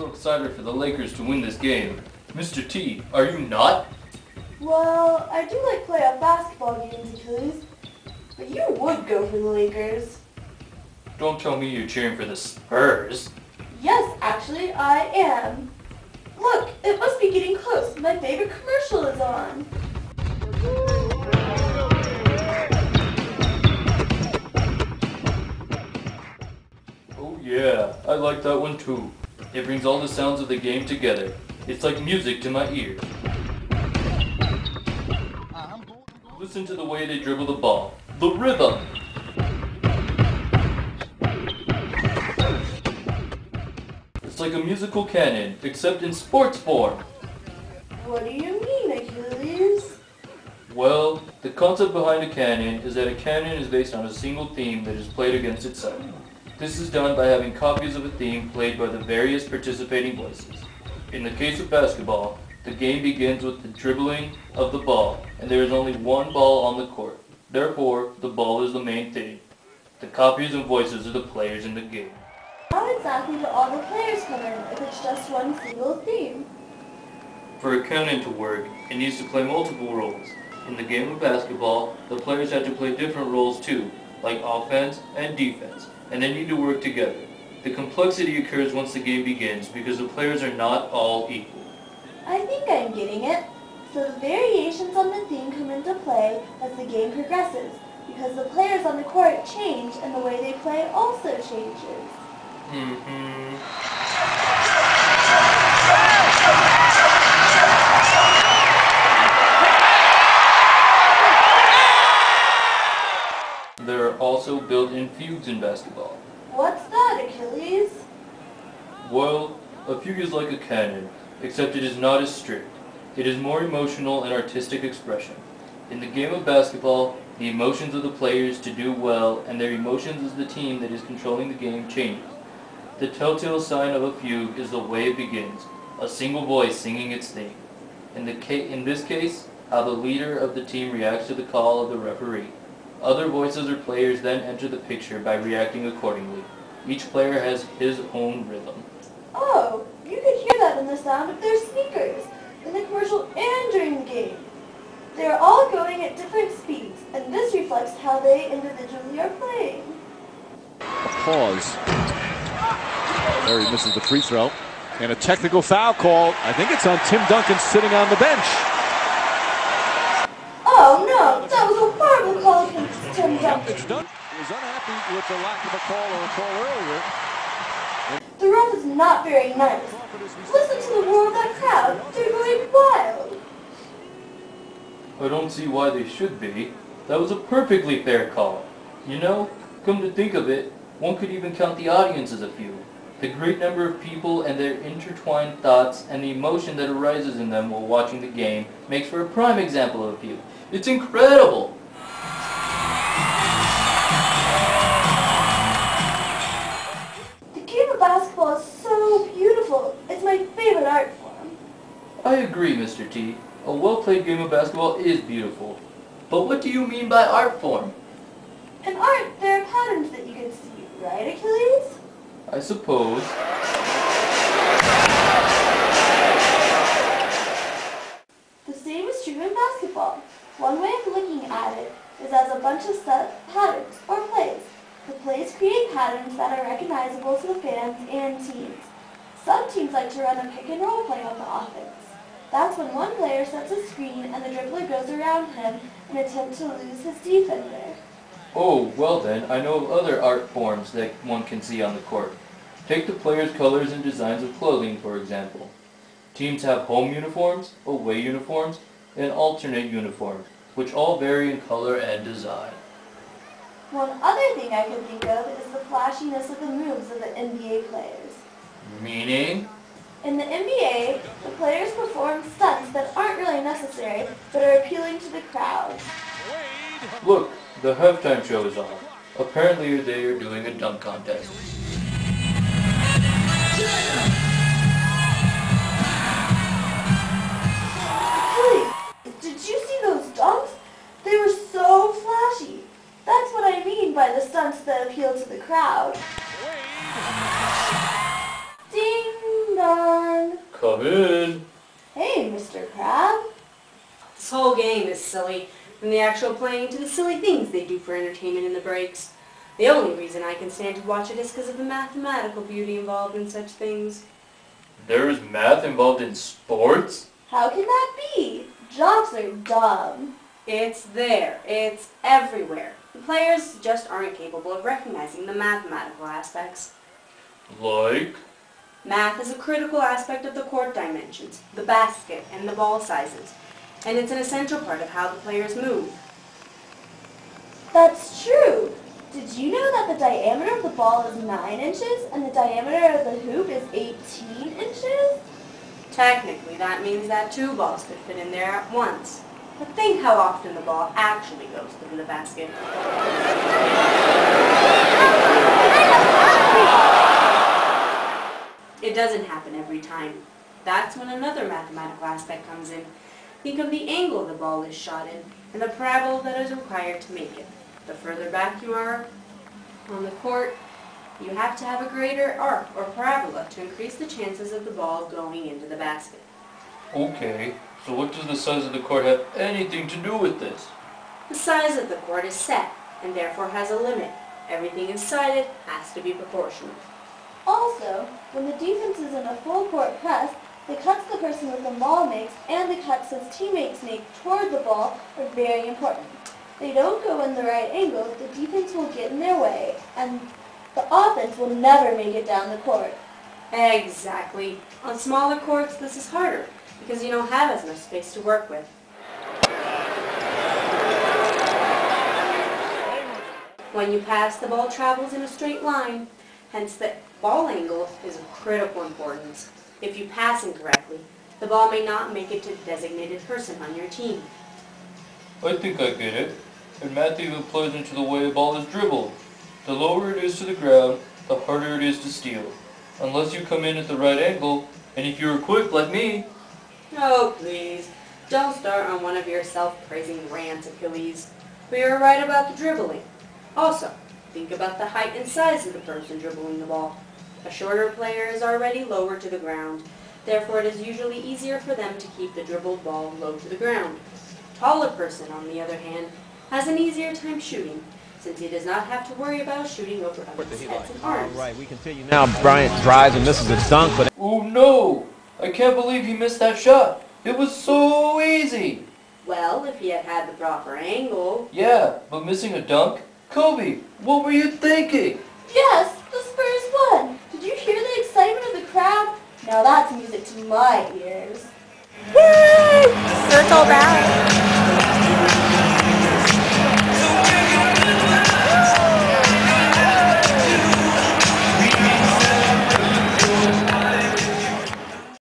so excited for the Lakers to win this game. Mr. T, are you not? Well, I do like playoff basketball games, Achilles. But you would go for the Lakers. Don't tell me you're cheering for the Spurs. Yes, actually, I am. Look, it must be getting close. My favorite commercial is on. Oh yeah, I like that one too. It brings all the sounds of the game together. It's like music to my ears. Listen to the way they dribble the ball. The rhythm! It's like a musical canon, except in sports form. What do you mean, Achilles? Well, the concept behind a canon is that a canon is based on a single theme that is played against itself. This is done by having copies of a theme played by the various participating voices. In the case of basketball, the game begins with the dribbling of the ball, and there is only one ball on the court. Therefore, the ball is the main theme. The copies and voices are the players in the game. How exactly do all the players come in if it's just one single theme? For a canon to work, it needs to play multiple roles. In the game of basketball, the players have to play different roles too, like offense and defense, and they need to work together. The complexity occurs once the game begins because the players are not all equal. I think I'm getting it. So the variations on the theme come into play as the game progresses, because the players on the court change and the way they play also changes. There are also built-in fugues in basketball. What's that, Achilles? Well, a fugue is like a canon, except it is not as strict. It is more emotional and artistic expression. In the game of basketball, the emotions of the players to do well and their emotions as the team that is controlling the game changes. The telltale sign of a fugue is the way it begins, a single voice singing its theme. In this case, how the leader of the team reacts to the call of the referee. Other voices or players then enter the picture by reacting accordingly. Each player has his own rhythm. Oh, you could hear that in the sound of their speakers, in the commercial and during the game. They are all going at different speeds, and this reflects how they individually are playing. A pause. There he misses the free throw. And a technical foul call. I think it's on Tim Duncan sitting on the bench. Oh no, that was a horrible call against Tim Duncan. It's done. He was unhappy with the lack of a call or a call earlier. The ref is not very nice. Listen to the roar of that crowd. They're going wild. I don't see why they should be. That was a perfectly fair call. You know, come to think of it, one could even count the audience as a fugue. The great number of people and their intertwined thoughts and the emotion that arises in them while watching the game makes for a prime example of a fugue. It's incredible! The game of basketball is so beautiful. It's my favorite art form. I agree, Mr. T. A well-played game of basketball is beautiful. But what do you mean by art form? In art, there are patterns that you can see, right, Achilles? I suppose. The same is true in basketball. One way of looking at it is as a bunch of set patterns, or plays. The plays create patterns that are recognizable to the fans and teams. Some teams like to run a pick and roll play on the offense. That's when one player sets a screen and the dribbler goes around him in an attempt to lose his defender. Oh, well then, I know of other art forms that one can see on the court. Take the players' colors and designs of clothing, for example. Teams have home uniforms, away uniforms, and alternate uniforms, which all vary in color and design. One other thing I can think of is the flashiness of the moves of the NBA players. Meaning? In the NBA, the players perform stunts that aren't really necessary, but are appealing to the crowd. Look, the halftime show is on. Apparently they are doing a dunk contest. Hey, did you see those dunks? They were so flashy. That's what I mean by the stunts that appeal to the crowd. Ding dong. turn. Come in. Hey, Mr. Crab. This whole game is silly, from the actual playing to the silly things they do for entertainment in the breaks. The only reason I can stand to watch it is because of the mathematical beauty involved in such things. There is math involved in sports? How can that be? Jocks are dumb. It's there. It's everywhere. The players just aren't capable of recognizing the mathematical aspects. Like? Math is a critical aspect of the court dimensions, the basket, and the ball sizes, and it's an essential part of how the players move. That's true. Did you know that the diameter of the ball is 9 inches and the diameter of the hoop is 18 inches? Technically, that means that 2 balls could fit in there at once. But think how often the ball actually goes through the basket. It doesn't happen every time. That's when another mathematical aspect comes in. Think of the angle the ball is shot in and the parabola that is required to make it. The further back you are on the court, you have to have a greater arc or parabola to increase the chances of the ball going into the basket. Okay, so what does the size of the court have anything to do with this? The size of the court is set and therefore has a limit. Everything inside it has to be proportional. Also, when the defense is in a full court press, the cuts the person with the ball makes and the cuts his teammates make toward the ball are very important. They don't go in the right angle, the defense will get in their way, and the offense will never make it down the court. Exactly. On smaller courts, this is harder because you don't have as much space to work with. When you pass, the ball travels in a straight line, hence the ball angle is of critical importance. If you pass incorrectly, the ball may not make it to the designated person on your team. I think I get it. And math even plays into the way a ball is dribbled. The lower it is to the ground, the harder it is to steal. Unless you come in at the right angle, and if you're quick like me. Oh, please. Don't start on one of your self-praising rants, Achilles. We are right about the dribbling. Also, think about the height and size of the person dribbling the ball. A shorter player is already lower to the ground. Therefore, it is usually easier for them to keep the dribbled ball low to the ground. A taller person, on the other hand, has an easier time shooting, since he does not have to worry about shooting over others' heads and arms. All right, we continue now. Bryant drives and misses a dunk, but Oh no! I can't believe he missed that shot. It was so easy. Well, if he had had the proper angle. Yeah, but missing a dunk? Kobe, what were you thinking? Yes, the Spurs won! Did you hear the excitement of the crowd? Now that's music to my ears. Woo! Circle round.